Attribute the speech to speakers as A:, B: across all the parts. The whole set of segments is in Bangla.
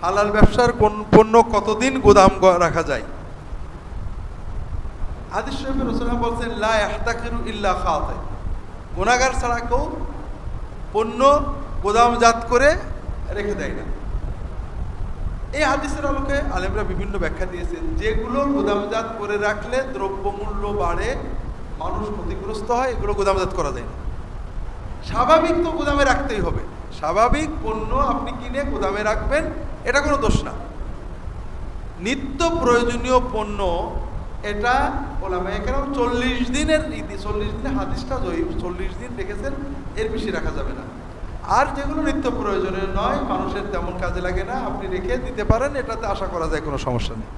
A: হালাল ব্যবসার কোন পণ্য কতদিন গোদাম রাখা যায়। হাদিস শরীফে রাসূলুল্লাহ বলছেন লা ইয়াহতাকিরু ইল্লা খাতি, গুনাহগার ছাড়া কেউ পণ্য গোদামজাত করে রেখে দেয় না। এই হাদিসের আলোকে আলেমরা বিভিন্ন ব্যাখ্যা দিয়েছেন, যেগুলো গোদামজাত করে রাখলে দ্রব্যমূল্য বাড়ে, মানুষ ক্ষতিগ্রস্ত হয়, এগুলো গোদামজাত করা যায় না। স্বাভাবিক তো গোদামে রাখতেই হবে, স্বাভাবিক পণ্য আপনি কিনে গোদামে রাখবেন, এটা কোনো দোষ না। নিত্য প্রয়োজনীয় পণ্য এটা ওলামায়ে কেরাম 40 দিনের নীতি, 40 দিনে হাদিসটা জয়ীফ, 40 দিন রেখেছেন, এর বেশি রাখা যাবে না। আর যেগুলো নিত্য প্রয়োজনীয় নয়, মানুষের তেমন কাজে লাগে না, আপনি রেখে দিতে পারেন, এটাতে আশা করা যায় কোনো সমস্যা নেই।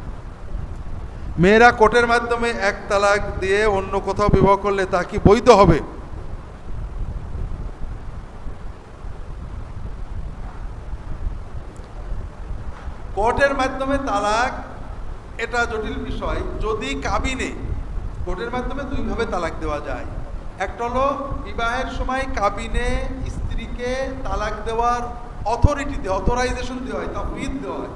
A: মেয়েরা কোর্টের মাধ্যমে এক তালাক দিয়ে অন্য কোথাও বিবাহ করলে তা কি বৈধ হবে? কোর্টের মাধ্যমে তালাক এটা জটিল বিষয়। যদি কাবিনে কোর্টের মাধ্যমে দুইভাবে তালাক দেওয়া যায়। একটা হলো বিবাহের সময় কাবিনে স্ত্রীকে তালাক দেওয়ার অথরিটি দেওয়া, অথরাইজেশন দেওয়া হয়, তাফউইদ দেওয়া হয়।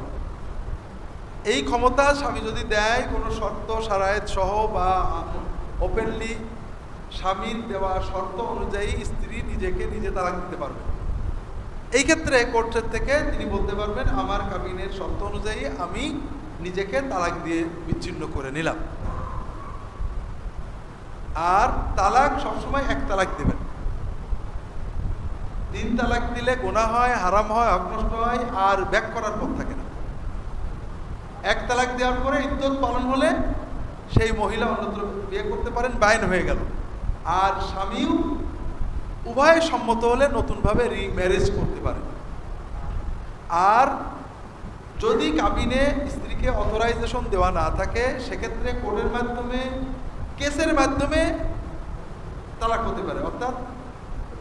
A: এই ক্ষমতা স্বামী যদি দেয় কোনো শর্ত শারায়েত সহ বা ওপেনলি, স্বামীর দেওয়া শর্ত অনুযায়ী স্ত্রী নিজেকে নিজে তালাক দিতে পারবে। এই ক্ষেত্রে কোর্টের থেকে তিনি বলতে পারবেন আমার কাবিনের শর্ত অনুযায়ী আমি নিজেকে তালাক দিয়ে বিচ্ছিন্ন করে নিলাম। আর তালাক সবসময় এক তালাক দেবেন। 3 তালাক দিলে গুনাহ হয়, হারাম হয়, হক নষ্ট হয়, আর ব্যাক করার পথ থাকে না। এক তালাক দেওয়ার পরে ইদ্যত পালন হলে সেই মহিলা অন্যত্র বিয়ে করতে পারেন, বাইন হয়ে গেল। আর স্বামীও উভয় সম্মত হলে নতুনভাবে রিম্যারেজ করতে পারেন। আর যদি কাবিনে স্ত্রীকে অথরাইজেশন দেওয়া না থাকে, সেক্ষেত্রে কোর্টের মাধ্যমে, কেসের মাধ্যমে তালাক হতে পারে। অর্থাৎ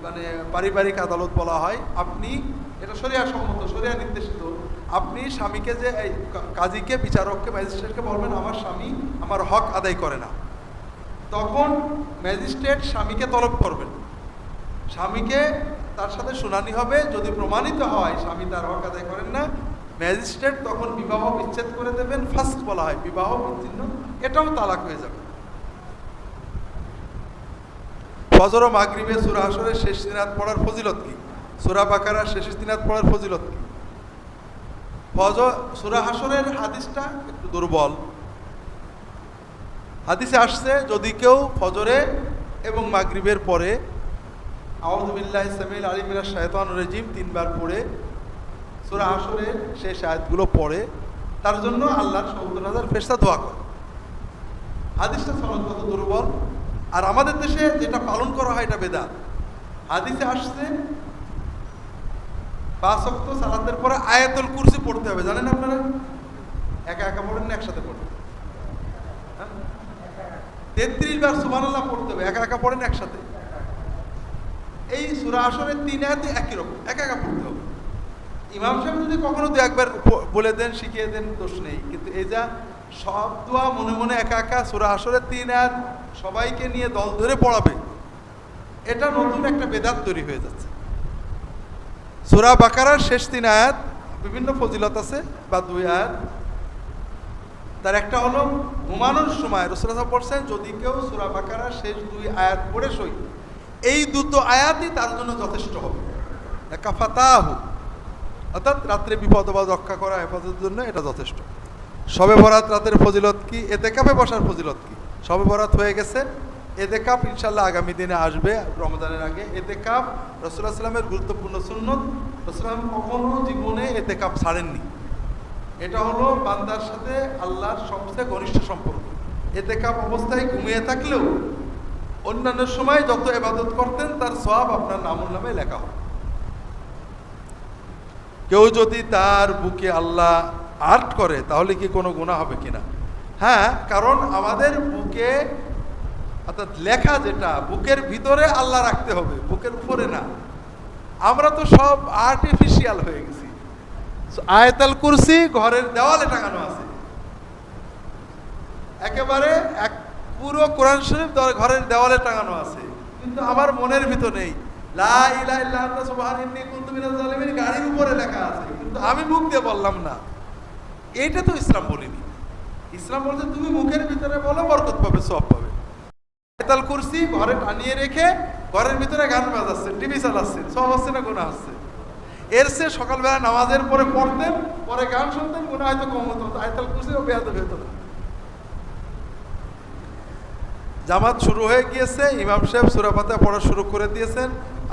A: মানে পারিবারিক আদালত বলা হয়। আপনি এটা শরিয়া সম্মত, শরিয়া নির্দেশিত। আপনি স্বামীকে যে কাজীকে, বিচারককে, ম্যাজিস্ট্রেটকে বলবেন আমার স্বামী আমার হক আদায় করে না, তখন ম্যাজিস্ট্রেট স্বামীকে তলব করবেন, স্বামীকে তার সাথে শুনানি হবে। যদি প্রমাণিত হয় স্বামী তার হক আদায় করেন না, ম্যাজিস্ট্রেট তখন বিবাহ বিচ্ছেদ করে দেবেন। ফাস্ক বলা হয়, বিবাহ বিচ্ছিন্ন, এটাও তালাক হয়ে যাবে। ফজর ও মাগরিবে সূরা হাশরের শেষ 3 আয়াত পড়ার ফজিলত কি? সূরা বাকারার শেষ 3 আয়াত পড়ার ফজিলত কি? ফজর সূরা হাশরের হাদিসটা একটু দুর্বল। হাদিসে আসছে যদি কেউ ফজরে এবং মাগরিবের পরে আউযু বিল্লাহি সামিল আলিম মিনাশ শাইতানির রাজিম 3 বার পড়ে সূরা হাশরের শেষ আয়াতগুলো পড়ে, তার জন্য আল্লাহর 70,000 ফেরেশতা দোয়া করে। হাদিসটা সনদগত দুর্বল। আর আমাদের দেশে যেটা পালন করা হয় এটা বেদাত। হাদিসে আসছে 5 ওয়াক্ত সালাতের পরে আয়াতুল কুরসি পড়তে হবে, জানেন আপনারা? একা একা পড়েন না একসাথে পড়েন? 33 বার সুবহানাল্লাহ পড়তে হবে, একা একা পড়েন একসাথে? এই সূরা হাশরের 3 আয়াত একই রকম, একা একা পড়তে হবে। ইমাম সাহেব যদি কখনো দু একবার বলে দেন, শিখিয়ে দেন, দোষ নেই। কিন্তু এই যা সব দোয়া মনে মনে একা একা সূরা হাশরের 3 আয়াত সবাইকে নিয়ে দল ধরে পড়াবে, এটা নতুন একটা বেদাত তৈরি হয়ে যাচ্ছে। সূরা বাকারার শেষ 3 আয়াত বিভিন্ন ফজিলত আছে, বা 2 আয়াত। তার একটা হলো ঘুমানোর সময় রাসূলুল্লাহ বলেছেন যদি কেউ সূরা বাকারার শেষ 2 আয়াত পড়ে শোয়, এই দুটো আয়াতই তার জন্য যথেষ্ট হবে। কাফাতাহু, অর্থাৎ রাত্রে বিপদ আপদ রক্ষা করা, হেফাজতের জন্য এটা যথেষ্ট। শবে বরাত রাতের ফজিলত কি? এতেকাফে বসার ফজিলত কি? শবে বরাত হয়ে গেছে, এতেকাফ ইনশাআল্লাহ আগামী দিনে আসবে রমজানের আগে। এতেকাফ রাসূলুল্লাহ সাল্লাল্লাহু আলাইহি ওয়াসাল্লামের গুরুত্বপূর্ণ সুন্নত। রাসূলুল্লাহ কখনো জীবনে এতেকাফ ছাড়েননি। এটা হলো বান্দার সাথে আল্লাহর সবচেয়ে ঘনিষ্ঠ সম্পর্ক। এতেকাফ অবস্থায় ঘুমিয়ে থাকলেও অন্যান্য সময় যত ইবাদত করতেন তার সওয়াব আপনার আমলনামায় লেখা হবে। কেউ যদি তার বুকে আল্লাহ আর্ট করে তাহলে কি কোনো গুনাহ হবে কিনা? হ্যাঁ, কারণ আমাদের বুকে, অর্থাৎ লেখা যেটা বুকের ভিতরে আল্লাহ রাখতে হবে, বুকের উপরে না। আমরা তো সব আর্টিফিশিয়াল হয়ে গেছি। আয়াতুল কুরসি ঘরের দেওয়ালে টাঙানো আছে, একেবারে এক পুরো কোরআন শরীফ ঘরের দেওয়ালে টাঙানো আছে, কিন্তু আমার মনের ভিতর নেই। লা ইলাহা ইল্লা আনতা সুবহানাকা ইন্নী কুনতু মিনাজ জালিমিন গাড়ির উপরে লেখা আছে, কিন্তু কিন্তু আমি মুখ দিয়ে বললাম না, এইটা তো ইসলাম বলিনি। ইসলাম বলছে তুমি মুখের ভিতরে বলো, বরকত পাবে, সওয়াব পাবে। আয়াতুল কুরসি ঘরে টানিয়ে রেখে ঘরের ভিতরে গান বাজাচ্ছেন, টিভি চালাচ্ছেন, সওয়াব হচ্ছে না গুনাহ হচ্ছে? এর সে সকালবেলা নামাজের পরে পড়তেন, পরে গান শুনতেন, গুনাহ হয়তো কম হতো, আয়াতুল কুরসিও বেয়াদব হতো না। জামাত শুরু হয়ে গিয়েছে, ইমাম সাহেব সূরা ফাতিহা পড়া শুরু করে দিয়েছেন।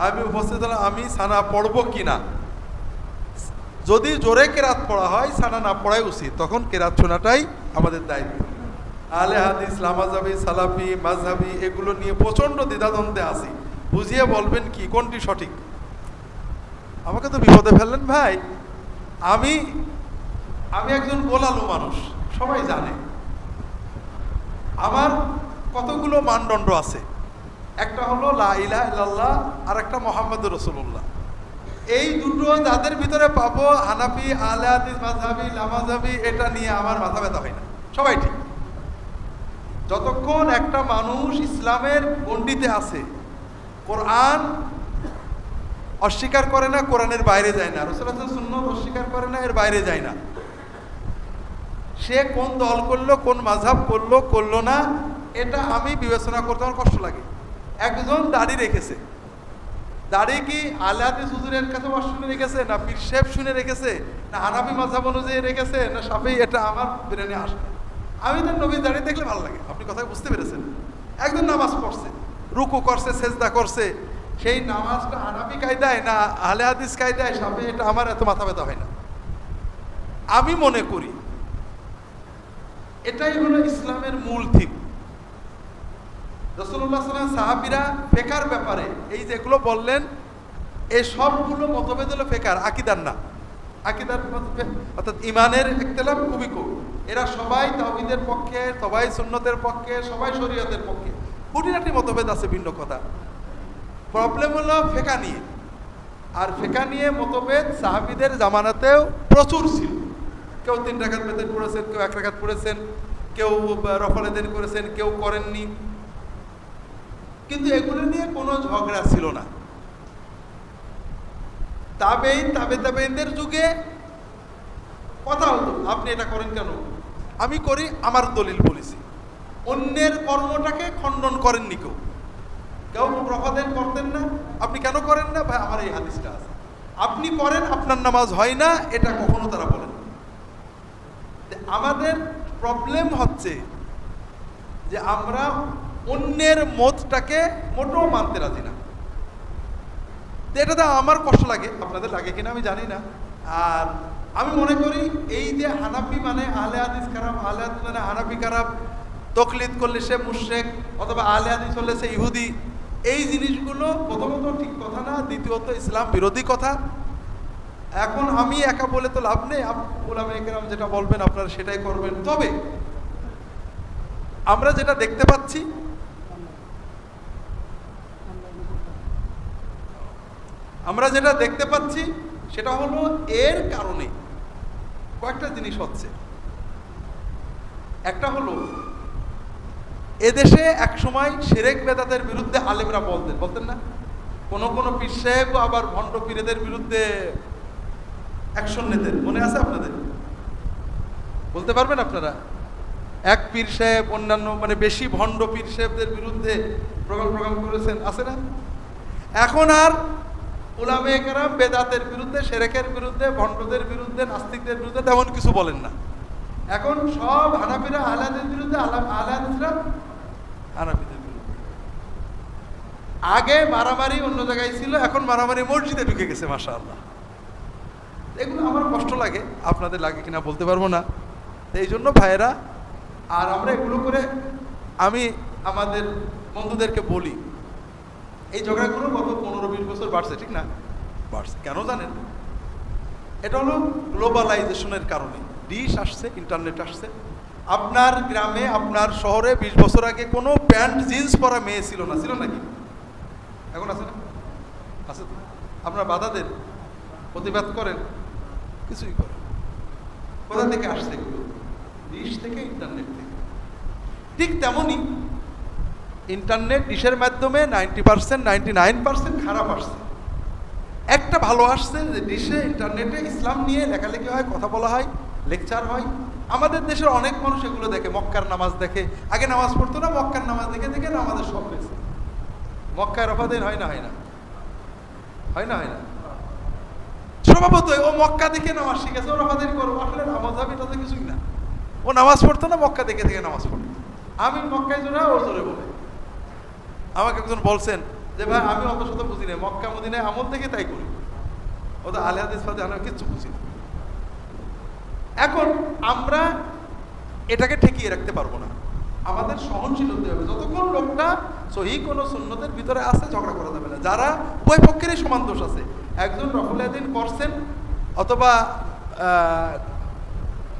A: আমি উপস্থিত হলাম, আমি সানা পড়বো কিনা। যদি জোরে কেরাত পড়া হয়, সানা না পড়াই উচিত, তখন কেরাত শোনাটাই আমাদের দায়িত্ব। আহলে হাদিস, লামাজাবি, সালাফি, মাযহাবি এগুলো নিয়ে প্রচণ্ড দ্বিধাদ্বন্দ্বে আছি। বুঝিয়ে বলবেন কি কোনটি সঠিক। আমাকে তো বিপদে ফেললেন ভাই। আমি একজন গোলালু মানুষ, সবাই জানে। আমার কতগুলো মানদণ্ড আছে। একটা হলো লা ইলাহা ইল্লাল্লাহ, আর একটা মুহাম্মাদুর রাসূলুল্লাহ। এই দুটো যাদের ভিতরে পাবো, হানাফি, আহলে হাদিস, মাযহাবি, লামাযাবি, এটা নিয়ে আমার মাথা ব্যথা হয় না, সবাই ঠিক। যতক্ষণ একটা মানুষ ইসলামের গণ্ডিতে আছে, কোরআন অস্বীকার করে না, কোরআনের বাইরে যায় না, রাসূলুল্লাহ সুন্নাত অস্বীকার করে না, এর বাইরে যায় না, সে কোন দল করলো, কোন মাযহাব করলো, করলো না, এটা আমি বিবেচনা করতে আমার কষ্ট লাগে। একজন দাড়ি রেখেছে, দাড়ি কি আহলে হাদিস হুজুরের কাছে শুনে রেখেছে, না পীর সাহেব শুনে রেখেছে, না হানাফি মাযহাব অনুযায়ী রেখেছে, না শাফিঈ, এটা আমার ব্রেনে আসে না। আমি তো নবীর দাড়ি দেখলে ভালো লাগে। আপনি কথা বুঝতে পেরেছেন? একজন নামাজ পড়ছে, রুকু করছে, সেজদা করছে, সেই নামাজটা হানাফি কায়দায় না আহলে হাদিস কায়দায়, শাফিঈ, এটা আমার এত মাথা ব্যথা হয় না। আমি মনে করি এটাই হলো ইসলামের মূল থিম। রাসূলুল্লাহ সাল্লাল্লাহু আলাইহি ওয়াসাল্লাম সাহাবীরা ফিকহের ব্যাপারে এই যেগুলো বললেন, এই সবগুলো মতভেদ হলো ফিকহের, আকীদার না। আকীদার অর্থাৎ ঈমানের ইখতিলাফ খুবই কম। এরা সবাই তাওহীদের পক্ষে, সবাই সুন্নতের পক্ষে, সবাই শরীয়তের পক্ষে। খুঁটিনাটি মতভেদ আছে, ভিন্ন কথা। প্রবলেম হলো ফিকহ নিয়ে। আর ফিকহ নিয়ে মতভেদ সাহাবীদের জামানাতেও প্রচুর ছিল। কেউ 3 রাকাত বেতন পড়েছেন, কেউ 1 রাকাত পড়েছেন, কেউ রফল এদেন করেছেন, কেউ করেননি। কিন্তু এগুলো নিয়ে কোনো ঝগড়া ছিল না। তাবেঈনদের যুগে কথা হতো, আপনি এটা করেন কেন? আমি করি, আমার দলিল বলেছি। অন্যের কর্মটাকে খণ্ডন করেননি কেউ। কেউ রফাদেন করতেন না, আপনি কেন করেন না? ভাই আমার এই হাদিসটা আছে, আপনি করেন, আপনার নামাজ হয় না, এটা কখনো তারা বলেন। আমাদের প্রবলেম হচ্ছে যে আমরা অন্যের মতটাকে মোটেও মানতে রাজি না। এটাতে আমার কষ্ট লাগে, আপনাদের লাগে কিনা আমি জানি না। আর আমি মনে করি এই যে হানাফি মানে আহলে হাদিস খারাপ, আহলে হাদিস মানে হানাফি খারাপ, তাকলিদ করলে সে মুশরিক, অথবা আহলে হাদিস হলে সে ইহুদি, এই জিনিসগুলো প্রথমত ঠিক কথা না, দ্বিতীয়ত ইসলাম বিরোধী কথা। এখন আমি একা বলে তো লাভ নেই, উলামায়ে কেরাম যেটা বলবেন আপনারা সেটাই করবেন। তবে আমরা যেটা দেখতে পাচ্ছি, সেটা হলো এর কারণে কয়েকটা জিনিস হচ্ছে। একটা হলো এদেশে একসময় শিরক বেদাতের বিরুদ্ধে আলেমরা বলতেন না, কোন পীর সাহেব আবার ভণ্ড পীরেদের বিরুদ্ধে অ্যাকশন নিতেন, মনে আছে আপনাদের? বলতে পারবেন আপনারা? এক পীর সাহেব অন্যান্য মানে বেশি ভণ্ড পীর সাহেবদের বিরুদ্ধে প্রোগ্রাম করেছেন, আছে না? এখন আর উলামায়ে কেরাম বেদাতের বিরুদ্ধে, শিরকের বিরুদ্ধে, ভণ্ডদের বিরুদ্ধে, নাস্তিকদের বিরুদ্ধে তেমন কিছু বলেন না। এখন সব হানাফিরা আহলে হাদিসের বিরুদ্ধে, আহলে হাদিসরা হানাফিদের বিরুদ্ধে। আগে মারামারি অন্য জায়গায় ছিল, এখন মারামারি মসজিদে ঢুকে গেছে, মাশাআল্লাহ। এগুলো আমার কষ্ট লাগে, আপনাদের লাগে কিনা বলতে পারবো না। এই জন্য ভাইয়েরা, আর আমরা এগুলো করে আমি আমাদের বন্ধুদেরকে বলি, এই ঝগড়াগুলো গত 15-20 বছর বাড়ছে, ঠিক না? বাড়ছে কেন জানেন? এটা হলো গ্লোবালাইজেশনের কারণে। ডিশ আসছে, ইন্টারনেট আসছে। আপনার গ্রামে, আপনার শহরে 20 বছর আগে কোনো প্যান্ট জিন্স পরা মেয়ে ছিল না, ছিল নাকি? এখন আছে না? আছে তো? আপনার বাধা দেন, প্রতিবাদ করেন, কিছুই করেন। কোথা থেকে আসছে এগুলো? ডিশ থেকে, ইন্টারনেট থেকে। ঠিক তেমনই ইন্টারনেট, ডিশের মাধ্যমে 90%, 99% খারাপ আসছে। একটা ভালো আসছে যে ডিশে ইন্টারনেটে ইসলাম নিয়ে লেখালেখি হয়, কথা বলা হয়, লেকচার হয়। আমাদের দেশের অনেক মানুষ এগুলো দেখে, মক্কার নামাজ দেখে। আগে নামাজ পড়তো না, মক্কার নামাজ দেখে দেখে নামাজের শখ হয়েছে। মক্কায় রফাদিন হয় না, হয় না, হয় না, হয় না। স্বভাবতই ও মক্কা দেখে নামাজ শিখেছে, ও রফাদিন করবো। আসলে নামাজ এটা তো কিছুই না। ও নামাজ পড়তো না, মক্কা দেখে দেখে নামাজ পড়তো। আমি মক্কায় জোরে, ও জোরে বলে। আমাকে একজন বলছেন যে ভাই আমি অত শত বুঝি না, মক্কা মদিনায় আমল দেখে তাই করি, ও তো আলে হাদিস ফাদিস আমি কিচ্ছু বুঝি না। এখন আমরা এটাকে ঠেকিয়ে রাখতে পারবো না, আমাদের সহনশীল হতে হবে। যতক্ষণ লোকটা সহি কোনো সুন্নতের ভিতরে আছে, ঝগড়া করা যাবে না। যারা উভয় পক্ষেরই সমান দোষ আছে, একজন রফুল আদিন করছেন অথবা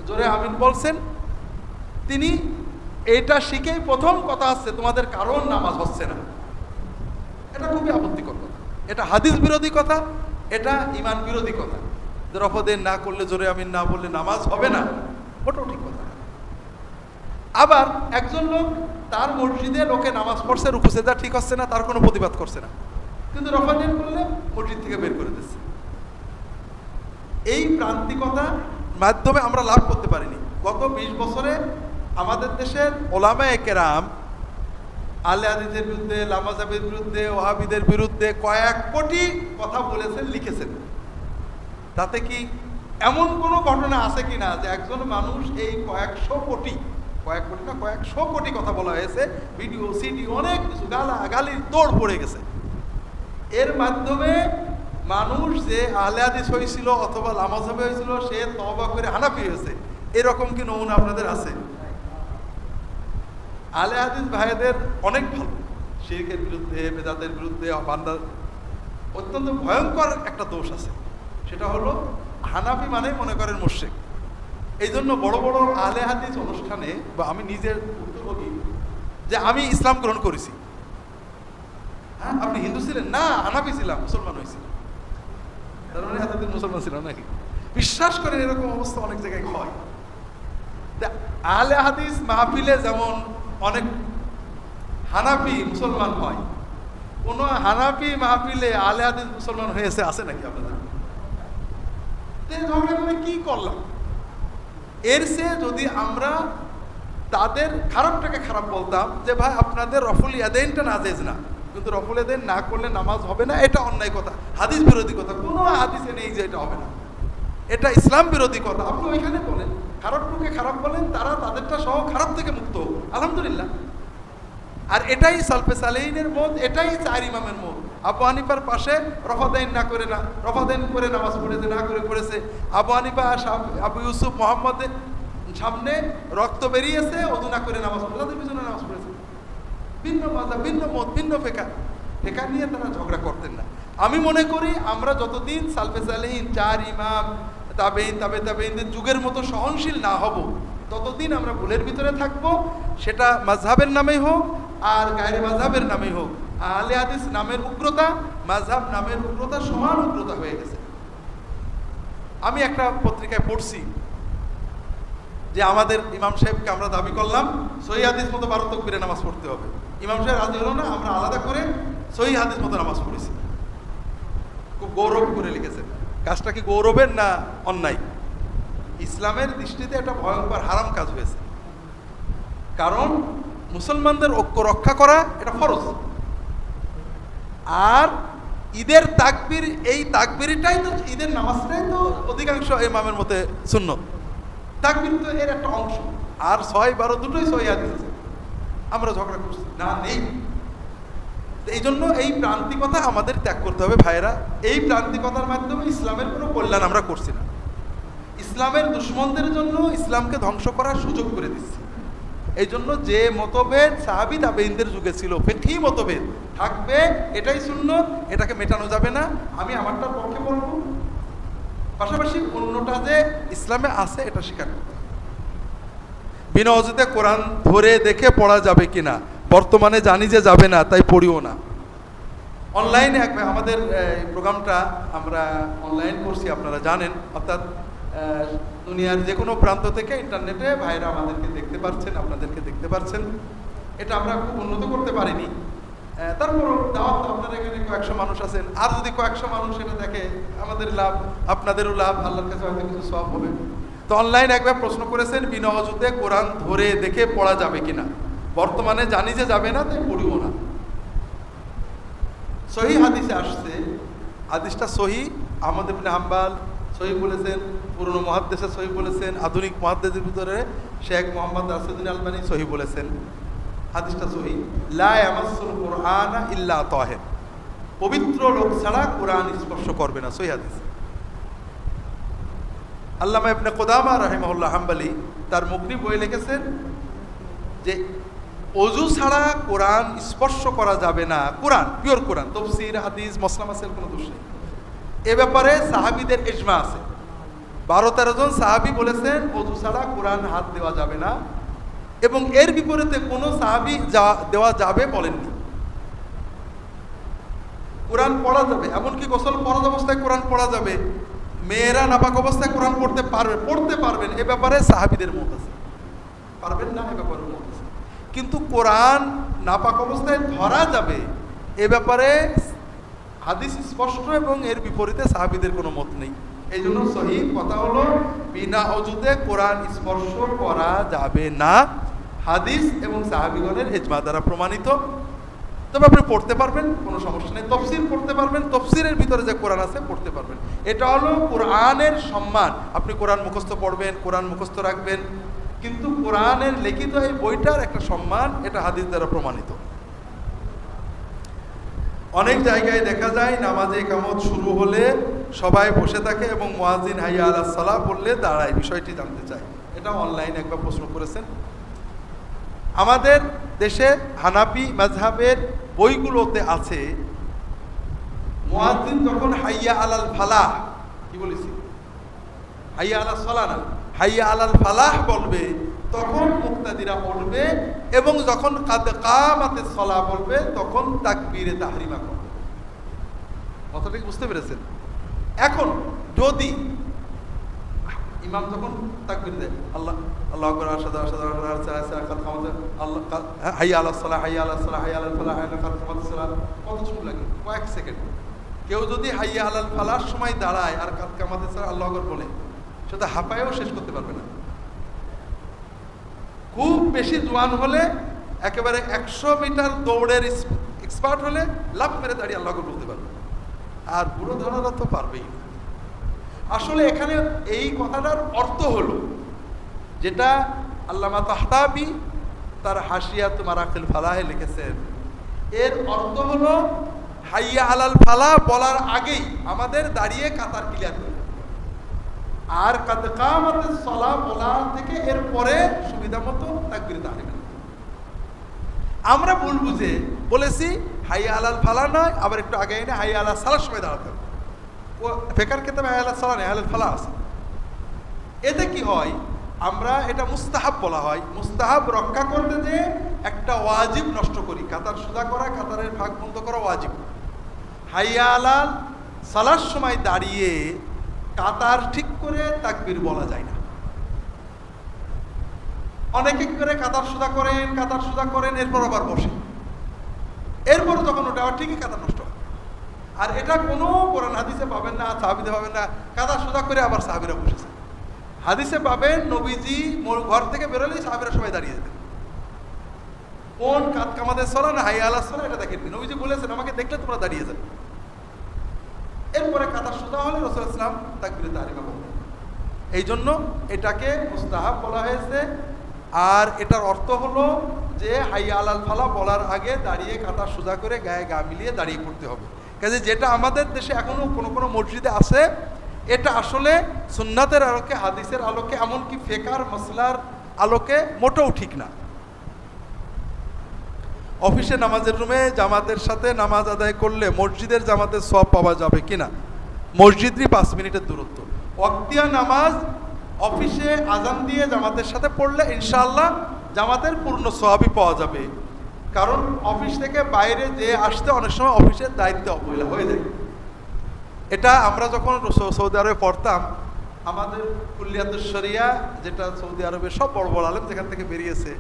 A: জোরে আমিন বলছেন, তিনি এটা শিখেই প্রথম কথা আসছে তোমাদের কারণ নামাজ হচ্ছে না। এটা খুবই আপত্তিকর কথা, এটা হাদিস বিরোধী কথা, এটা ইমান বিরোধী কথা। যে রফদেন না করলে, জোরে আমিন না বললে নামাজ হবে না, ওটাও ঠিক কথা। আবার একজন লোক তার মসজিদে লোকে নামাজ পড়ছে, রুকু সেজদা ঠিক হচ্ছে না, তার কোনো প্রতিবাদ করছে না, কিন্তু রফদেন করলে মসজিদ থেকে বের করে দিচ্ছে। এই প্রান্তিকতার মাধ্যমে আমরা লাভ করতে পারিনি। গত 20 বছরে আমাদের দেশের ওলামায়ে কেরাম আলে হাদিসের বিরুদ্ধে, লামাজাবের বিরুদ্ধে, ওয়াহাবিদের বিরুদ্ধে কয়েক কোটি কথা বলেছেন, লিখেছেন। তাতে কি এমন কোনো ঘটনা আছে কিনা যে একজন মানুষ এই কয়েকশো কোটি না কয়েকশো কোটি কথা বলা হয়েছে, ভিডিও সিডি অনেক কিছু গালির দৌড় পড়ে গেছে। এর মাধ্যমে মানুষ যে আহলে হাদিস হয়েছিল অথবা লামাজাবে হয়েছিল, সে তওবা করে হানাফি হয়েছে, এরকম কি নমুনা আপনাদের আছে? আহলে হাদিস ভাইদের অনেক ভালো, শিরকের বিরুদ্ধে, বেদাতের বিরুদ্ধে, বান্দার অত্যন্ত ভয়ঙ্কর একটা দোষ আছে, সেটা হলো হানাফি মানে মনে করেন মুশরিক। এই জন্য বড় বড় আহলে হাদিস অনুষ্ঠানে, বা আমি নিজের উত্তরভোগী, যে আমি ইসলাম গ্রহণ করেছি। হ্যাঁ, আপনি হিন্দু ছিলেন? না, হানাফি ছিলাম, মুসলমান হয়েছিল। তার মানে এতদিন মুসলমান ছিল নাকি? বিশ্বাস করেন এরকম অবস্থা অনেক জায়গায় হয়। আহলে হাদিস মাহফিলে যেমন অনেক হানাফি মুসলমান হয়, কোন হানাফি মাহফিলে আহলে হাদিস মুসলমান হয়েছে আছে নাকি আপনাদের? ঝগড়া করে কি করলাম? এর চেয়ে যদি আমরা তাদের খারাপটাকে খারাপ বলতাম, যে ভাই আপনাদের রফুল ইয়াদাইনটা নাজেজ না, কিন্তু রফুল ইয়াদাইন না করলে নামাজ হবে না, এটা অন্যায় কথা, হাদিস বিরোধী কথা। কোনো হাদিসে নেই যে এটা হবে না, এটা ইসলাম বিরোধী কথা। আপনি ওইখানে বলেন, খারাপটুকে খারাপ বলেন, তারা তাদেরটা সহ খারাপ থেকে মুক্ত হোক, আলহামদুলিল্লাহ। আর এটাই সালফে সালেহিনের মত, এটাই 4 ইমামের মত। আবু হানিফার পাশে রফাদাইন না করে, না রফাদাইন করে নামাজ পড়েছে, না করে পড়েছে। আবু হানিফা, আবু ইউসুফ, মোহাম্মদের সামনে রক্ত বেরিয়েছে, ওযু না করে নামাজ পড়ে, তাদের পিছনে নামাজ পড়েছে। ভিন্ন মাযহাব, ভিন্ন মত, ভিন্ন ফিকহ নিয়ে তারা ঝগড়া করতেন না। আমি মনে করি আমরা যতদিন সালফে সালেহিন, 4 ইমাম, তাবেঈন, তাবেঈনদের যুগের মতো সহনশীল না হব, ততদিন আমরা ভুলের ভিতরে থাকবো। সেটা মাযহাবের নামেই হোক আর গায়রে মাযহাবের নামেই হোক, আহলে হাদিস নামের উগ্রতা, মাযহাব নামের উগ্রতা সমান উগ্রতা হয়ে গেছে। আমি একটা পত্রিকায় পড়ছি যে আমাদের ইমাম সাহেবকে আমরা দাবি করলাম সহিহ হাদিস মতো 12 তাকবীরে নামাজ পড়তে হবে। ইমাম সাহেব রাজি হলো না, আমরা আলাদা করে সহিহ হাদিস মতো নামাজ পড়েছি। খুব গৌরব করে লিখেছেন। কাজটা কি গৌরবের না অন্যায়? ইসলামের দৃষ্টিতে এটা ভয়ঙ্কর হারাম কাজ হয়েছে। কারণ মুসলমানদের ঐক্য রক্ষা করা এটা ফরজ। আর ঈদের তাকবীর, এই তাকবীরটাই তো, ঈদের নামাজটাই তো অধিকাংশ ইমামের মতে সুন্নত। তাকবীর তো এর একটা অংশ। আর 6, 12 দুটোই সহিহ হাদিস আছে। আমরা ঝগড়া করছি না, নেই। এই জন্য এই প্রান্তিকতা আমাদের ত্যাগ করতে হবে ভাইয়েরা। এই প্রান্তিকতার মাধ্যমে ইসলামের কোনো কল্যাণ আমরা করছি না, ইসলামের দুশমনদের জন্য ইসলামকে ধ্বংস করার সুযোগ করে দিচ্ছি। এই জন্য যে মতভেদ সাহাবী তাবেঈনদের যুগে ছিল, ফিকহি মতভেদ থাকবে, এটাই সুন্নত, এটাকে মেটানো যাবে না। আমি আমারটার পক্ষে বলবো, পাশাপাশি অন্যটা যে ইসলামে আছে এটা স্বীকার করতে হবে। বিনা অজুতে কোরআন ধরে দেখে পড়া যাবে কিনা, বর্তমানে জানি যে যাবে না, তাই পড়িও না। অনলাইনে আমাদের প্রোগ্রামটা আমরা অনলাইন করছি, আপনারা জানেন। অর্থাৎ দুনিয়ার যে কোনো প্রান্ত থেকে ইন্টারনেটে ভাইরা আমাদেরকে দেখতে পাচ্ছেন, আপনাদেরকে দেখতে পাচ্ছেন। এটা আমরা খুব উন্নত করতে পারিনি, তারপরও দাওয়াত, আপনারা এখানে কয়েকশো মানুষ আছেন, আর যদি কয়েকশো মানুষ এটা দেখে আমাদের লাভ, আপনাদেরও লাভ, আল্লাহর কাছে হয়তো কিছু সওয়াব হবে। তো অনলাইন একবার প্রশ্ন করেছেন বিনা অজুতে কোরআন ধরে দেখে পড়া যাবে কিনা। বর্তমানে জানি যে যাবে না, তাই পড়িও না। সহিহ হাদিসে আসছে, হাদিসটা সহিহ, আহমদ ইবনে হাম্বল সহিহ বলেছেন, পুরনো মুহাদ্দিসে সহিহ বলেছেন, আধুনিক মুহাদ্দিসের ভিতরে শেখ মোহাম্মদ রাশিদুল আলবানী সহিহ বলেছেন। হাদিসটা সহিহ, লা ইয়ামাসসুল কুরআনা ইল্লা তাহির, পবিত্র লোক ছাড়া কোরআন স্পর্শ করবে না, সহিহ হাদিস। আল্লামা ইবনে কুদামা রাহিমাহুল্লাহ হাম্বলি তার মুগনি বই লিখেছেন যে অজু ছাড়া কোরআন স্পর্শ করা যাবে না। কোরআন, পিওর কোরআন, তাফসীর, হাদিস, মসলা মাসাইল কোনো দোষ নেই। এ ব্যাপারে সাহাবীদের ইজমা আছে। 12-13 জন সাহাবী বলেছেন অজু ছাড়া কোরআন হাত দেওয়া যাবে না, এবং এর বিপরীতে কোনো সাহাবী দেওয়া যাবে বলেননি। কোরআন পড়া যাবে, এমনকি গোসল ফরজ অবস্থায় কোরআন পড়া যাবে, মেয়েরা নাপাক অবস্থায় কোরআন পড়তে পারবেন, এ ব্যাপারে সাহাবীদের মত আছে। পারবেন না, এ ব্যাপারে মত আছে। কিন্তু কোরআন নাপাক অবস্থায় ধরা যাবে, এ ব্যাপারে হাদিস স্পষ্ট এবং এর বিপরীতে সাহাবীদের কোনো মত নেই। এই জন্য সহিহ কথা হলো বিনা অজুতে কোরআন স্পর্শ করা যাবে না, হাদিস এবং সাহাবীগণের ইজমা দ্বারা প্রমাণিত। তবে আপনি পড়তে পারবেন, কোনো সমস্যা নেই। তাফসীর পড়তে পারবেন, তাফসীরের ভিতরে যে কোরআন আছে পড়তে পারবেন। এটা হলো কোরআনের সম্মান। আপনি কোরআন মুখস্থ পড়বেন, কোরআন মুখস্থ রাখবেন, কিন্তু কোরআনের লিখিত এই বইটার একটা সম্মান, এটা হাদিস দ্বারা প্রমাণিত। অনেক জায়গায় দেখা যায় নামাজে ইকামত শুরু হলে সবাই বসে থাকে এবং মুয়াজ্জিন হাইয়া আলাস সালাহ বললে দাঁড়ায়। বিষয়টি জানতে চাই। এটা অনলাইন একবার প্রশ্ন করেছেন। আমাদের দেশে হানাফি মাযহাবের বইগুলোতে আছে মুয়াজ্জিন যখন হাইয়া আলাল ফালাহ, কি বলেছি, হাইয়া আলাস সালাহ না, হাইয়া আলাল ফালাহ বলবে, তখন মুক্তাদিরা পড়বে, এবং যখন কাদ কামাতিস সালাহ বলবে তখন তাকবীরে তাহরিমা করবে। কথাটা কি বুঝতে পেরেছেন? এখন যদি ইমাম যখন তাকবীর দেয়, আল্লাহ আল্লাহু আকবার, আশহাদু আল্লা ইলাহা ইল্লাল্লাহ, হাইয়া আলাস সালাহ, হাইয়া আলাস সালাহ, হাইয়া আলাল ফালাহ, হাইয়া কাদ কামাতিস সালাহ, কত সময় লাগে? কয়েক সেকেন্ড। কেউ যদি হাইয়া আলাল ফালাহ সময় দাঁড়ায় আর কাদ কামাতিস সালাহ আল্লাহু আকবার বলে, সেটা হাঁপায়ও শেষ করতে পারবে না। খুব বেশি জোয়ান হলে, একেবারে 100 মিটার দৌড়ের এক্সপার্ট হলে লাফ মেরে দাঁড়িয়ে আল্লাহ আকবার বলতে পারবে, আর বুড়ো ধারারা তো পারবেই না। আসলে এখানে এই কথাটার অর্থ হলো, যেটা আল্লামা তাহতাবি তার হাসিয়াত মারাকিল ফালাহে লিখেছেন, এর অর্থ হলো হাইয়া আলাল ফালাহ বলার আগেই আমাদের দাঁড়িয়ে কাতার ক্লিয়ার করবে, আর কাদ কামাতিস সালাহ বলা থেকে এর পরে সুবিধা মতো তাকবীরে তাহরিমা। আমরা ভুল বুঝে বলেছি হাইয়া আলাল ফালাহ নয়, আবার একটু আগে এনে হাইয়া আলাল সালাহ সময় দাঁড়াতে হবে। ও ফিকর কিতাবে হাইয়া আলাল সালাহ নেই, হাইয়া আলাল ফালাহ আছে। এতে কি হয়, আমরা এটা মুস্তাহাব বলা হয়, মুস্তাহাব রক্ষা করতে যে একটা ওয়াজিব নষ্ট করি। কাতার সোজা করা, কাতারের ভাগ বন্ধ করা ওয়াজিব। হাইয়া আলাল সালাহর সময় দাঁড়িয়ে কাতার ঠিক করে তাকবীর বলা যায় না। অনেকে করে কাতার সোজা করেন, এরপর আবার বসে, এরপর যখন ওটা ঠিকই কাতার নষ্ট হয়। আর এটা কোনো কোরআন হাদিসে পাবেন না, সাহাবীতে পাবেন না। কাতার সোজা করে আবার সাহাবীরা বসেছে। হাদিসে পাবেন নবীজি ঘর থেকে বেরোলেই সাহাবীরা সবাই দাঁড়িয়ে যেতেন। কোন কাদ কামাতিস সালাহ না হাইয়া আলাস সালাহ এটা দেখেননি। নবীজি বলেছেন আমাকে দেখলে তোমরা দাঁড়িয়ে যাবে। এরপরে কাতার সোজা হলে রাসূল সাল্লাল্লাহু আলাইহি ওয়াসাল্লাম তাকবীরে তাহরিমা বলতেন। এই জন্য এটাকে মুস্তাহাব বলা হয়েছে। আর এটার অর্থ হলো যে হাইয়া আলাল ফালাহ বলার আগে দাঁড়িয়ে কাতার সোজা করে গায়ে গা মিলিয়ে দাঁড়িয়ে পড়তে হবে। কাজে যেটা আমাদের দেশে এখনো কোনো কোনো মসজিদে আছে, এটা আসলে সুন্নাতের আলোকে, হাদিসের আলোকে, এমনকি ফিকর মাসলার আলোকে মোটেও ঠিক না। অফিসে নামাজের রুমে জামাতের সাথে নামাজ আদায় করলে মসজিদের জামাতের সওয়াব পাওয়া যাবে কিনা? মসজিদই 5 মিনিটের দূরত্ব। ওয়াক্তিয়া নামাজ অফিসে আজান দিয়ে জামাতের সাথে পড়লে ইনশাআল্লাহ জামাতের পূর্ণ সওয়াবই পাওয়া যাবে। কারণ অফিস থেকে বাইরে যে আসতে অনেক সময় অফিসের দায়িত্ব অবহেলা হয়ে যায়। এটা আমরা যখন সৌদি আরবে পড়তাম, আমাদের কুল্লিয়াতুশ শরিয়া, যেটা সৌদি আরবের সব বড় বড় আলেম যেখান থেকে বেরিয়েছে,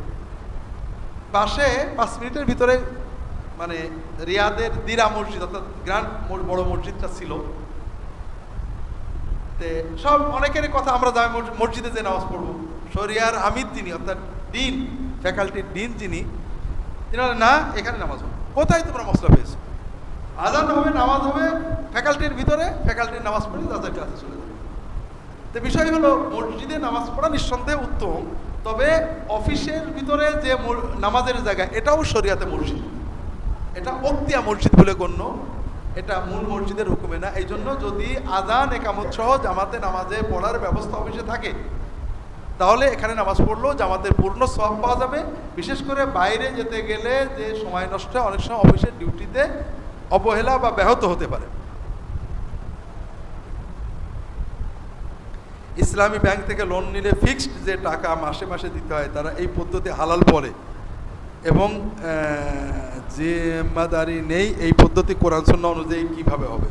A: পাশে 5 মিনিটের ভিতরে মানে রিয়াদের দিরা মসজিদ অর্থাৎ গ্র্যান্ড বড় মসজিদটা ছিল। তে সব অনেকেরই কথা আমরা যাই মসজিদে যে নামাজ পড়বো, শরিয়ার আমির যিনি অর্থাৎ ডিন, ফ্যাকাল্টির ডিন যিনি, তিনি বলেন না এখানে নামাজ হবে। কোথায় তোমরা মশলা পেয়েছো? আজান হবে, নামাজ হবে ফ্যাকাল্টির ভিতরে, ফ্যাকাল্টির নামাজ পড়ে তাদের ক্লাসে চলে যাবে। তো বিষয় হলো মসজিদে নামাজ পড়া নিঃসন্দেহে উত্তম, তবে অফিসের ভিতরে যে নামাজের জায়গা এটাও শরিয়াতে মসজিদ, এটা অক্তিয়া মসজিদ বলে গণ্য, এটা মূল মসজিদের হুকুমে না। এই জন্য যদি আজান একামত সহ জামাতে নামাজে পড়ার ব্যবস্থা অফিসে থাকে তাহলে এখানে নামাজ পড়লেও জামাতের পূর্ণ সওয়াব পাওয়া যাবে। বিশেষ করে বাইরে যেতে গেলে যে সময় নষ্ট হয়, অনেক সময় অফিসের ডিউটিতে অবহেলা বা ব্যাহত হতে পারে। ইসলামী ব্যাংক থেকে লোন নিলে ফিক্সড যে টাকা মাসে মাসে দিতে হয়, তারা এই পদ্ধতি হালাল বলে এবং জিম্মাদারি নেই। এই পদ্ধতি কোরআন সুন্নাহ অনুযায়ী কিভাবে হবে?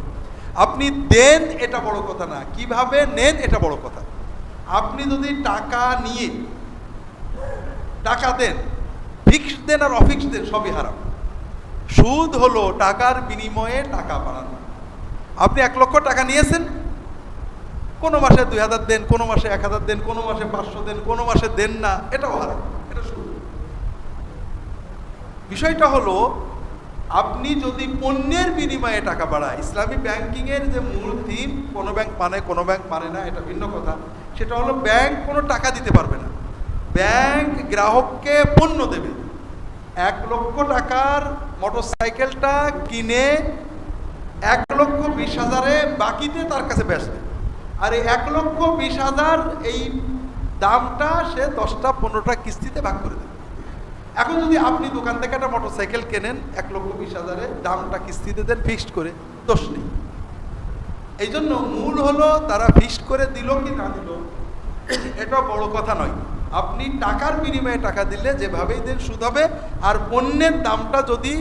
A: আপনি দেন এটা বড় কথা না, কিভাবে নেন এটা বড় কথা। আপনি যদি টাকা নিয়ে টাকা দেন, ফিক্সড দেন আর অফিক্সড দেন সবই হারাম। সুদ হলো টাকার বিনিময়ে টাকা বাড়ানো। আপনি 1 লক্ষ টাকা নিয়েছেন, কোনো মাসে 2000 দেন, কোনো মাসে 1000 দেন, কোনো মাসে 500 দেন, কোনো মাসে দেন না, এটাও হারাম, এটা সুদ। বিষয়টা হলো আপনি যদি পণ্যের বিনিময়ে টাকা বাড়ায়, ইসলামী ব্যাংকিংয়ের যে মূল থিম, কোনো ব্যাংক মানে কোনো ব্যাংক মানে না, এটা ভিন্ন কথা। সেটা হলো ব্যাংক কোনো টাকা দিতে পারবে না, ব্যাংক গ্রাহককে পণ্য দেবে। 1 লক্ষ টাকার মোটরসাইকেলটা কিনে 1,20,000-এ বাকিতে তার কাছে বেচবে, আর এই 1,20,000 এই দামটা সে 10টা 15টা কিস্তিতে ভাগ করে দেবে। এখন যদি আপনি দোকান থেকে একটা মোটরসাইকেল কেনেন 1,20,000-এ, দামটা কিস্তিতে দেন ফিক্সড করে, দোষ নেই। এই জন্য মূল হলো তারা ফিক্সড করে দিল কি না দিল এটা বড় কথা নয়। আপনি টাকার বিনিময়ে টাকা দিলে যেভাবেই দেন সুদ হবে, আর পণ্যের দামটা যদি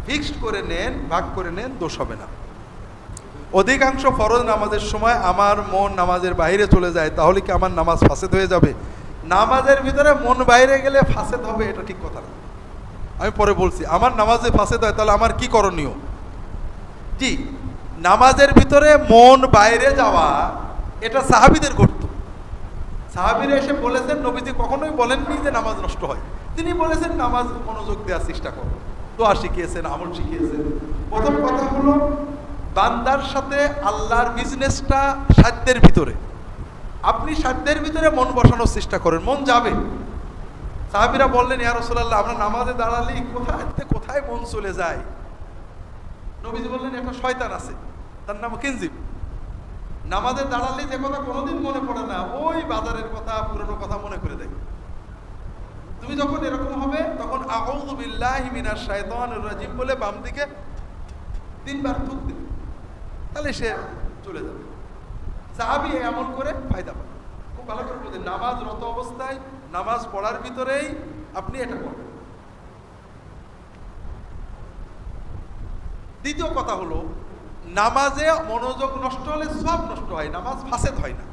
A: ফিক্সড করে নেন, ভাগ করে নেন, দোষ হবে না। অধিকাংশ ফরজ নামাজের সময় আমার মন নামাজের বাইরে চলে যায়, তাহলে কি আমার নামাজ ফাসেদ হয়ে যাবে? নামাজের ভিতরে মন বাইরে গেলে ফাসেদ হবে এটা ঠিক কথা না। আমি পরে বলছি আমার নামাজে ফাসেদ হয় তাহলে আমার কি করণীয়। জি, নামাজের ভিতরে মন বাইরে যাওয়া এটা সাহাবীদের ঘটত। সাহাবীরা এসে বলেছেন, নবীজি কখনোই বলেননি যে নামাজ নষ্ট হয়, তিনি বলেছেন নামাজ মনোযোগ দেওয়ার চেষ্টা করো। দোয়া শিখিয়েছেন, আমল শিখিয়েছেন। প্রথম কথা হলো বান্দার সাথে আল্লাহর বিজনেসটা সাধ্যের ভিতরে। আপনি সাধ্যের ভিতরে মন বসানোর চেষ্টা করেন, মন যাবে। সাহাবীরা বললেন, ইয়া রাসূলুল্লাহ, আমরা নামাজে দাঁড়ালেই কোথায় মন চলে যায়। নবীজি বললেন, একটা শয়তান আছে, তার নাম কিনজিব। নামাজে দাঁড়ালেই যে কথা কোনোদিন মনে পড়ে না, ওই বাজারের কথা, পুরনো কথা মনে করে দেয়। তুমি যখন এরকম হবে তখন আউযু বিল্লাহি মিনাশ শাইতানির রাজিম বলে বাম দিকে 3 বার থুক দিবে, তাহলে সে চলে যাবে। সাহাবী এমন করে ফায়দা পায়। খুব ভালো করে বলতেন, নামাজরত অবস্থায়, নামাজ পড়ার ভিতরেই আপনি এটা করবেন। দ্বিতীয় কথা হলো, নামাজে মনোযোগ নষ্ট হলে সওয়াব নষ্ট হয়, নামাজ ফাসেদ হয় না।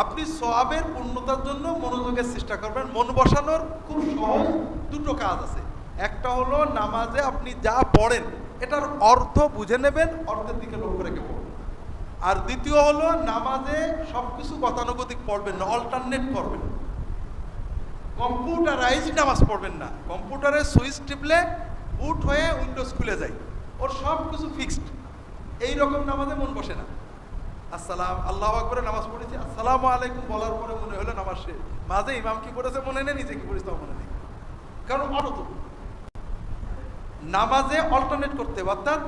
A: আপনি সওয়াবের পূর্ণতার জন্য মনোযোগের চেষ্টা করবেন। মন বসানোর খুব সহজ 2টো কাজ আছে। একটা হলো নামাজে আপনি যা পড়েন এটার অর্থ বুঝে নেবেন, অর্থের দিকে লক্ষ্য রেখে পড়বেন। আর দ্বিতীয় হলো নামাজে সবকিছু গতানুগতিক পড়বেন না, অল্টারনেট করবেন। কম্পিউটারাইজ নামাজ পড়বেন না। কম্পিউটারে সুইচ টিপলে বুট হয়ে উইন্ডোজ খুলে যায়, ওর সব কিছু ফিক্সড। এইরকম নামাজে মন বসে না। আল্লাহু আকবার নামাজ পড়েছি, আসসালামু আলাইকুম বলার পরে মনে হলো নামাজ শেষ। মাঝে ইমাম কি করেছে মনে নেই, নিজে কি করেছে মনে নেই, কারণ অত নামাজে অল্টারনেট করতে হবে। অর্থাৎ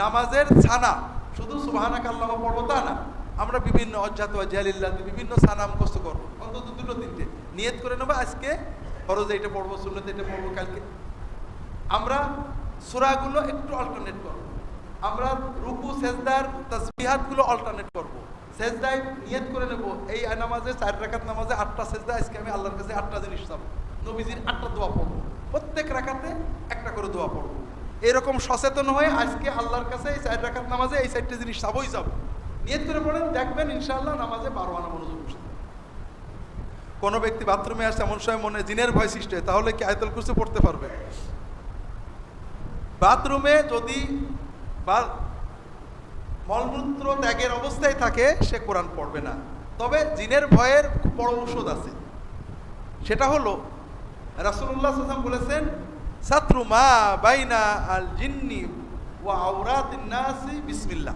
A: নামাজের ছানা শুধু সুবহানাকা আল্লাহু পড়বো তা না, আমরা বিভিন্ন অজ্জাত ওয়াজিলিল্লাহ বিভিন্ন ছানা মুখস্থ করবো, অন্তত 2-3টে নিয়ত করে নেবো। আজকে ফরজে এটা পড়বো, সুন্নতে এটা পড়বো, কালকে আমরা সূরাগুলো একটু অল্টারনেট করবো। আমরা রুকু সেজদার তাসবিহাতগুলো অল্টারনেট করবো। সেজদায় নিয়ত করে নেবো, এই নামাজে 4 রাকাত নামাজে 8টা সেজদা, আজকে আমি আল্লাহর কাছে 8টা জিনিস চাবো, নবীজির 8টা দোয়া পড়বো, প্রত্যেক রাকাতে একটা করে দোয়া পড়বো। এরকম সচেতন হয়ে আজকে আল্লাহর কাছে এই 4 রাকাত নামাজে এই 4টে জিনিস চাবোই চাবো, নিয়ত করে পড়েন, দেখবেন ইনশাআল্লাহ নামাজে 12 আনা মনোযোগ বসে। কোনো ব্যক্তি বাথরুমে আসছে এমন সময় মনে জিনের ভয় সৃষ্টি হয়, তাহলে কি আয়াতুল কুরসি পড়তে পারবে? বাথরুমে যদি বা মলমূত্র ত্যাগের অবস্থায় থাকে সে কোরআন পড়বে না। তবে জিনের ভয়ের বড় ঔষধ আছে, সেটা হলো রাসূলুল্লাহ সাল্লাল্লাহু আলাইহি ওয়াসাল্লাম বলেছেন, সাতরু মা বাইনা আল জিন্নি ওয়া আওরাতিন নাসি বিসমিল্লাহ।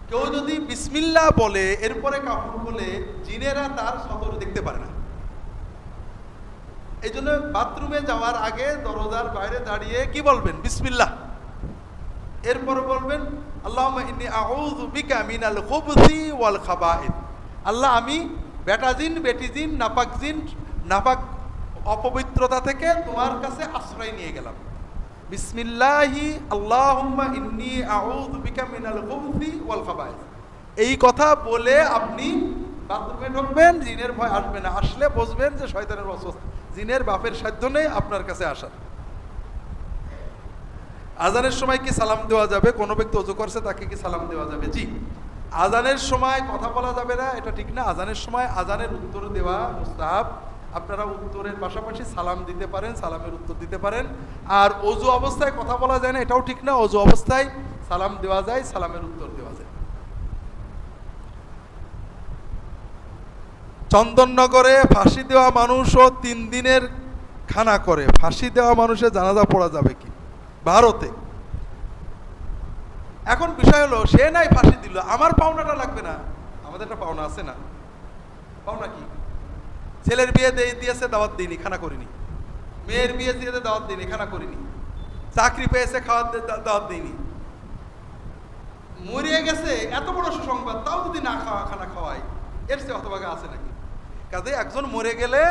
A: কেউ যদি বিসমিল্লাহ বলে এরপরে কাপড় বলে, জিনেরা তার সতর দেখতে পারে না। এই জন্য বাথরুমে যাওয়ার আগে দরজার বাইরে দাঁড়িয়ে কি বলবেন? বিসমিল্লাহ। এরপরে বলবেন আল্লাহুম্মা ইন্নী আউযু বিকা মিনাল খুবসি ওয়াল খাবাইথ। আল্লাহ, আমি বেটা জিন, বেটি জিন, নাপাক জিন, নাপাক অপবিত্রতা থেকে তোমার কাছে আশ্রয় নিয়ে গেলাম। বিসমিল্লাহি আল্লাহুম্মা ইন্নী আউযু বিকা মিনাল খুবসি ওয়াল খাবাইথ। এই কথা বলে আপনি বাথরুমে ঢুকবেন, জিনের ভয় আসবে না। আসলে বুঝবেন যে শয়তানের ওয়াসওয়াসা, জিনের বাপের সাধ্য নেই আপনার কাছে আসার। আজানের সময় কি সালাম দেওয়া যাবে? কোনো ব্যক্তি ওযু করছে তাকে কি সালাম দেওয়া যাবে? জি। আজানের সময় কথা বলা যাবে না, এটা ঠিক না। আজানের সময় আজানের উত্তর দেওয়া মুস্তাহাব। আপনারা উত্তরের পাশাপাশি সালাম দিতে পারেন, সালামের উত্তর দিতে পারেন। আর ওযু অবস্থায় কথা বলা যায় না, এটাও ঠিক না। ওযু অবস্থায় সালাম দেওয়া যায়, সালামের উত্তর দেওয়া যায়। চন্দননগরে ফাঁসি দেওয়া মানুষও 3 দিনের খানা করে, ফাঁসি দেওয়া মানুষের জানাজা পড়া যাবে কি? ভারতে এখন বিষয় হলো, সে নাই ফাঁসি দিল, আমার পাওনাটা লাগবে না? আমাদের একটা পাওনা আছে না? পাওনা কি? ছেলের বিয়ে দিয়েছে, দাওয়াত দিইনি, খানা করিনি। মেয়ের বিয়ে দিয়েছে, দাওয়াত দিইনি, খানা করিনি। চাকরি পেয়েছে, দাওয়াত দিইনি। মরিয়ে গেছে, এত বড় সুসংবাদ, তাও যদি না খানা খাওয়াই, এর চেয়ে হতভাগা আছে নাকি? কাজে একজন মরে গেলে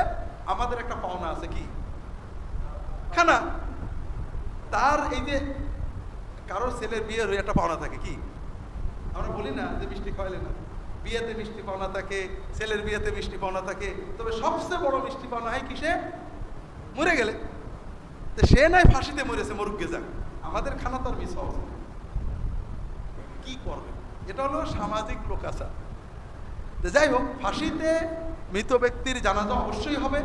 A: আমাদের একটা পাওনা আছে, কি? খানা। তার এই যে কারোর ছেলের বিয়ের একটা পাওনা থাকে, কি? আমরা বলি না যে মিষ্টি খাওয়াইলে না? বিয়েতে মিষ্টি পাওনা থাকে, ছেলের বিয়েতে মিষ্টি পাওনা থাকে। তবে সবচেয়ে বড় মিষ্টি পাওনা হয় কিসে? মরে গেলে। তো সে নাই ফাঁসিতে মরেছে, মরুগে যাক, আমাদের খানা তো আর মিস হওয়া উচিত। কি করবে? এটা হলো সামাজিক লোকাচার। যাই হোক, ফাঁসিতে মৃত ব্যক্তির জানাজা অবশ্যই হবে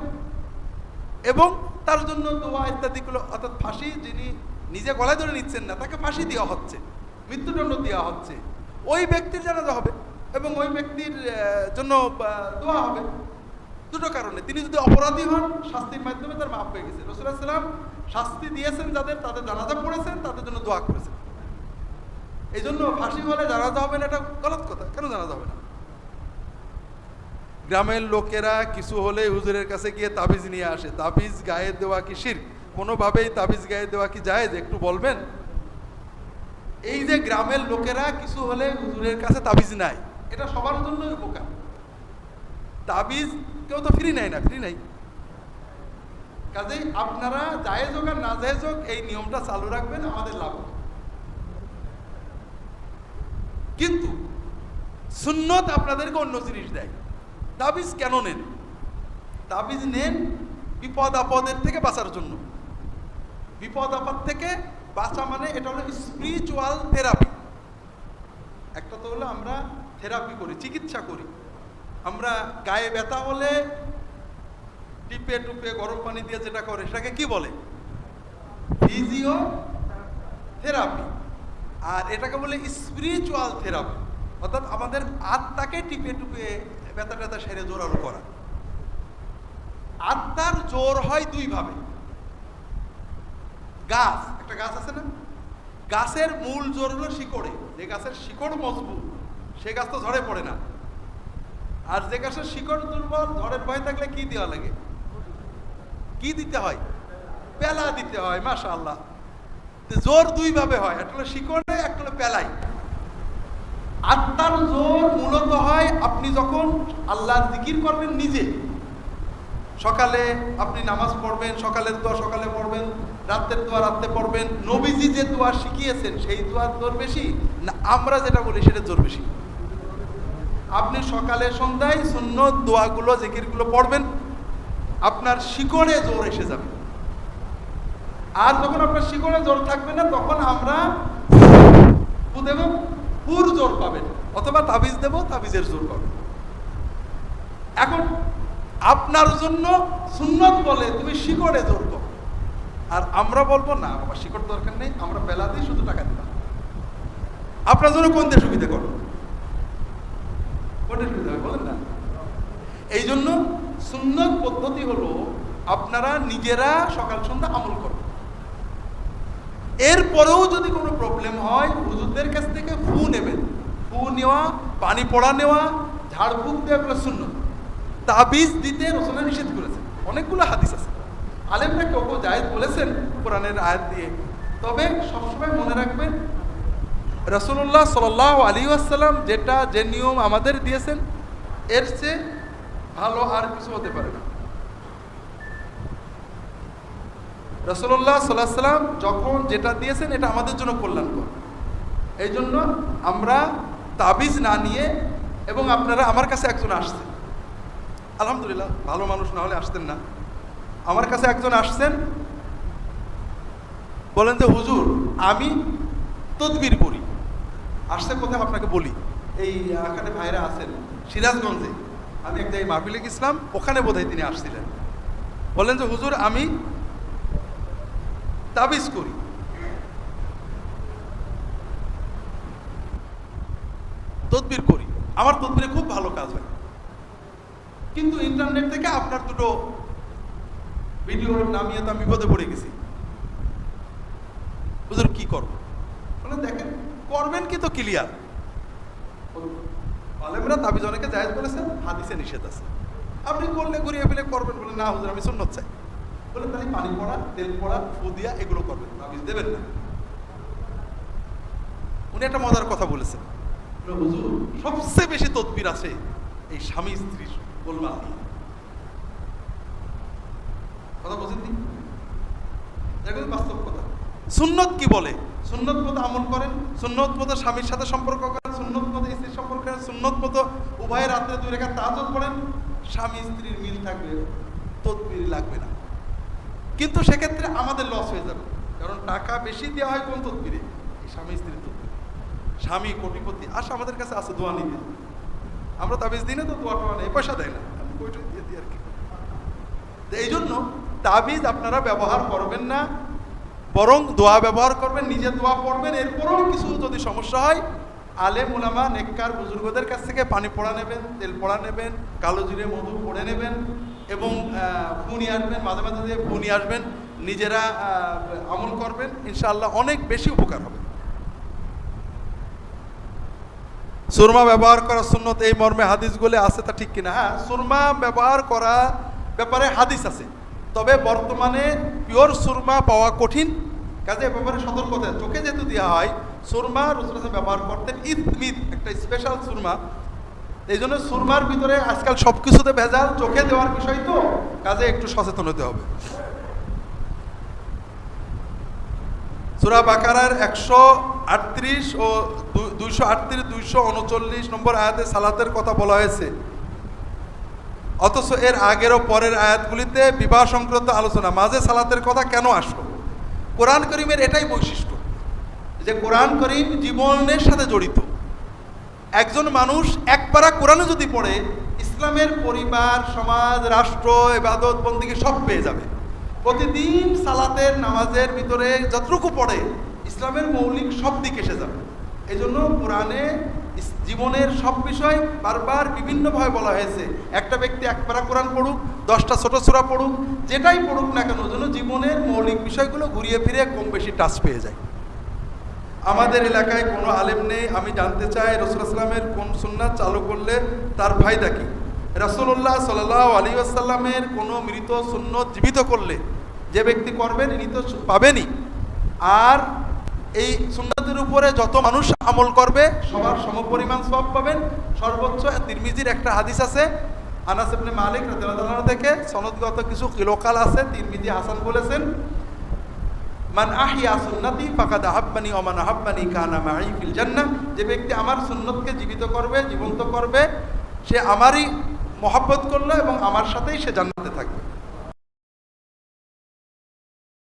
A: এবং তার জন্য দোয়া ইত্যাদিগুলো, অর্থাৎ ফাঁসি যিনি নিজে গলায় ধরে নিচ্ছেন না, তাকে ফাঁসি দেওয়া হচ্ছে, মৃত্যুদণ্ড দেওয়া হচ্ছে, ওই ব্যক্তির জানাজা হবে এবং ওই ব্যক্তির জন্য দোয়া হবে। দুটো কারণে, তিনি যদি অপরাধী হন, শাস্তির মাধ্যমে তার মাফ হয়ে গেছে। রাসূলুল্লাহ সাল্লাল্লাহু আলাইহি ওয়াসাল্লাম শাস্তি দিয়েছেন যাদের, তাদের জানাজা পড়েছেন, তাদের জন্য দোয়া করেছেন। এই জন্য ফাঁসি হলে জানাজা হবে না, এটা গলত কথা। কেন জানাজা হবে না? গ্রামের লোকেরা কিছু হলে হুজুরের কাছে গিয়ে তাবিজ নিয়ে আসে। তাবিজ গায়ে দেওয়া কি শিরক? কোনোভাবেই তাবিজ গায়ে দেওয়া কি জায়েজ? একটু বলবেন। এই যে গ্রামের লোকেরা কিছু হলে হুজুরের কাছে তাবিজ নাই, এটা সবার জন্যই উপকার। তাবিজ কেউ তো ফ্রি নেয় না, ফ্রি নাই। কাজেই আপনারা জায়েজ হোক আর না জায়েজ হোক, এই নিয়মটা চালু রাখবেন, আমাদের লাভ হবে। কিন্তু সুন্নত আপনাদেরকে অন্য জিনিস দেয়। তাবিজ কেন নেন? তাবিজ নেন বিপদ আপদের থেকে বাঁচার জন্য। বিপদ আপদ থেকে বাঁচা মানে এটা হলো স্পিরিচুয়াল থেরাপি। একটা তো হলো আমরা থেরাপি করি, চিকিৎসা করি। আমরা গায়ে ব্যথা হলে টিপে টুপে গরম পানি দিয়ে যেটা করে সেটাকে কি বলে? Physio therapy. আর এটাকে বলে স্পিরিচুয়াল থেরাপি, অর্থাৎ আমাদের আত্মাকে টিপে টুপে ব্যথা ট্যাথা সেরে জোরালো করা। আত্মার জোর হয় 2 ভাবে। গাছ, একটা গাছ আছে না, গাছের মূল জোর হলো শিকড়ে। যে গাছের শিকড় মজবুত সে গাছ তো ঝড়ে পড়ে না। আর যে গাছের শিকড় দুর্বল, ঝড়ের ভয় থাকলে কি দেওয়া লাগে? কি দিতে হয়? পেলা দিতে হয়। মাশাআল্লাহ। জোর 2 ভাবে হয়, একটা হলো শিকড়ে, একটা হলো পেলাই। আত্মার জোর মূলত হয় আপনি যখন আল্লাহর জিকির করবেন নিজে। সকালে আপনি নামাজ পড়বেন, সকালের দোয়া সকালে পড়বেন, রাতের দোয়া রাতে পড়বেন। নবীজি যে দোয়া শিখিয়েছেন সেই দোয়ার জোর বেশি না আমরা যেটা বলি সেটা জোর বেশি? আপনি সকালে সন্ধ্যায় সুন্নত দোয়াগুলো জিকিরগুলো পড়বেন, আপনার শিকড়ে জোর এসে যাবে। আর যখন আপনার শিকড়ে জোর থাকবে না, তখন আমরা ফু দেব, ফুর জোর পাবেন, অথবা তাবিজ দেব, তাবিজের জোর পাবেন। এখন আপনার জন্য সুন্নত বলে তুমি শিকড়ে জোর পাও, আর আমরা বলবো না বাবা শিকড় দরকার নেই, আমরা বেলা দিই, শুধু টাকা দিলাম। আপনার জন্য কোন দিয়ে সুবিধা করো, কোনটা সুবিধা হবে বলেন না? এই জন্য সুন্নত পদ্ধতি হলো আপনারা নিজেরা সকাল সন্ধ্যা আমল করবেন। এরপরেও যদি কোনো প্রবলেম হয় হুজুরদের কাছ থেকে ফু নেবেন। ফু নেওয়া, পানি পড়া নেওয়া, ঝাড়ফুঁক দেওয়া এগুলো সুন্নত। তাবিজ দিতে রাসূল নিষেধ করেছেন, অনেকগুলো হাদিস আছে। আলেমরা কেউ কেউ জায়েজ বলেছেন কোরআনের আয়াত দিয়ে। তবে সবসময় মনে রাখবেন রাসূলুল্লাহ সাল্লাল্লাহু আলাইহি ওয়াসাল্লাম যেটা যে নিয়ম আমাদের দিয়েছেন এর চেয়ে ভালো আর কিছু হতে পারে না। রাসূলুল্লাহ সাল্লাল্লাহু আলাইহি ওয়াসাল্লাম যখন যেটা দিয়েছেন এটা আমাদের জন্য কল্যাণকর। এই জন্য আমরা তাবিজ না নিয়ে, এবং আপনারা আমার কাছে একজন আসছেন, আলহামদুলিল্লাহ ভালো মানুষ না হলে আসতেন না, আমার কাছে একজন আসছেন, বলেন যে হুজুর আমি তদবির করি। আসছে কোথায় আপনাকে বলি, এই এখানে ভাইরা আছেন সিরাজগঞ্জে, আমি এক জায়গায় মাহফিলে গেছিলাম, ওখানে বোধহয় তিনি আসছিলেন। বলেন যে হুজুর আমি তাবিজ করি। তদবির করি, আমার তদবিরে খুব ভালো কাজ হয়, কিন্তু ইন্টারনেট থেকে আপনার দুটো ভিডিও নামিয়ে তো আমি বিপদে পড়ে গেছি। হুজুর কি করবো? বলে দেখেন করবেন কি তো ক্লিয়ার। আলেমরা তাবিজ অনেকে জায়েজ বলেছেন, হাদিসে নিষেধ আছে। আপনি করলে ঘুরিয়ে ফেলে করবেন, বলে না হুজুর আমি সুন্নত চাই। বলে তাহলে পানি পড়া, তেল পড়া, ফু দিয়া এগুলো করবেন, তাবিজ দেবেন না। উনি একটা মজার কথা বলেছেন, হুজুর সবচেয়ে বেশি তদবির আছে এই স্বামী স্ত্রীর গোলমাল নিয়ে। কথা বুঝেন নি? দেখুন বাস্তব কথা। সুন্নত কি বলে? সুন্নত মতো আমল করেন, সুন্নত মতো স্বামীর সাথে সম্পর্ক করেন, সুন্নত মতো স্ত্রীর সম্পর্ক করেন, সুন্নত মতো উভয় রাত্রে 2 রাকাত তাহাজ্জুদ পড়েন, স্বামী স্ত্রীর মিল থাকবে, তদবির লাগবে না। কিন্তু সেক্ষেত্রে আমাদের লস হয়ে যাবে, কারণ টাকা বেশি দেওয়া হয় কোন তদবিরে? এই স্বামী স্ত্রীর তদবির। স্বামী কোটিপতি আসে আমাদের কাছে আছে দোয়া নিতে, আমরা তাবিজ দিই না তো, দোয়া টোয়া নেই, পয়সা দেয় না, আমি কইটা দিয়ে দিই আর কি। এই জন্য তাবিজ আপনারা ব্যবহার করবেন না, বরং দোয়া ব্যবহার করবেন, নিজে দোয়া পড়বেন। এরপরেও কিছু যদি সমস্যা হয় আলেম উলামা নেককার বুজুর্গদের কাছ থেকে পানি পড়া নেবেন, তেল পড়া নেবেন, কালো জিরে মধু পড়ে নেবেন, এবং ফু নিয়ে আসবেন, মাঝে মাঝে দিয়ে ফু নিয়ে আসবেন, নিজেরা আমল করবেন, ইনশাআল্লাহ অনেক বেশি উপকার হবে। সুরমা ব্যবহার করা সুন্নত এই মর্মে হাদিসগুলো আছে, তা ঠিক কিনা? হ্যাঁ, সুরমা ব্যবহার করা ব্যাপারে হাদিস আছে, তবে বর্তমানে পিওর সুরমা পাওয়া কঠিন, কাজে এ ব্যাপারে সতর্কতা। চোখে যেহেতু দেওয়া হয়, সুরমা রাসূলুল্লাহ ব্যবহার করতেন ইসমিদ, একটা স্পেশাল সুরমা। এই জন্য সুরমার ভিতরে আজকাল সব কিছুতে ভেজাল, চোখে দেওয়ার বিষয় তো, কাজে একটু সচেতন হতে হবে। সূরা বাকারার 138 ও 238, 239 নম্বর আয়াতে সালাতের কথা বলা হয়েছে, অথচ এর আগের ও পরের আয়াতগুলিতে বিবাহ সংক্রান্ত আলোচনা, মাঝে সালাতের কথা কেন আসলো? কোরআন করিমের এটাই বৈশিষ্ট্য যে কোরআন করিম জীবনের সাথে জড়িত। একজন মানুষ একবারা কোরআনে যদি পড়ে, ইসলামের পরিবার, সমাজ, রাষ্ট্র, ইবাদত বন্দেগী সব পেয়ে যাবে। প্রতিদিন সালাতের নামাজের ভিতরে যতটুকু পড়ে ইসলামের মৌলিক সব দিক এসে যাবে। এই জন্য কোরআনে জীবনের সব বিষয় বারবার বিভিন্নভাবে বলা হয়েছে। একটা ব্যক্তি একবারা কোরআন পড়ুক, 10টা ছোট সূরা পড়ুক, যেটাই পড়ুক না কেন, যেন জীবনের মৌলিক বিষয়গুলো ঘুরিয়ে ফিরে কম বেশি টাচ পেয়ে যায়। আমাদের এলাকায় কোনো আলেম নেই, আমি জানতে চাই রাসূলুল্লাহ সাল্লামের কোন সুন্নাত চালু করলে তার ফায়দা কি? রাসূলুল্লাহ সাল্লাল্লাহু আলাইহি ওয়াসাল্লামের কোনো মৃত সুন্নত জীবিত করলে যে ব্যক্তি করবেন ইনি তো পাবেনই, আর এই সুন্নাতের উপরে যত মানুষ আমল করবে সবার সমপরিমাণ সওয়াব পাবেন। সর্বোচ্চ তিরমিজির একটা হাদিস আছে আনাস ইবনে মালিক রাদিয়াল্লাহু আনহু থেকে, সনদগত কিছু কিলোকাল আছে, তিরমিজি হাসান বলেছেন, মান আহিয়া সুন্নতি ফাকাদ আহাব্বানি ওয়া মান আহাব্বানি কানা মাই ফিল জান্নাহ। যে ব্যক্তি আমার সুন্নতকে জীবিত করবে, জীবন্ত করবে, সে আমারই মহব্বত করলো এবং আমার সাথেই সে জান্নাতে থাকবে।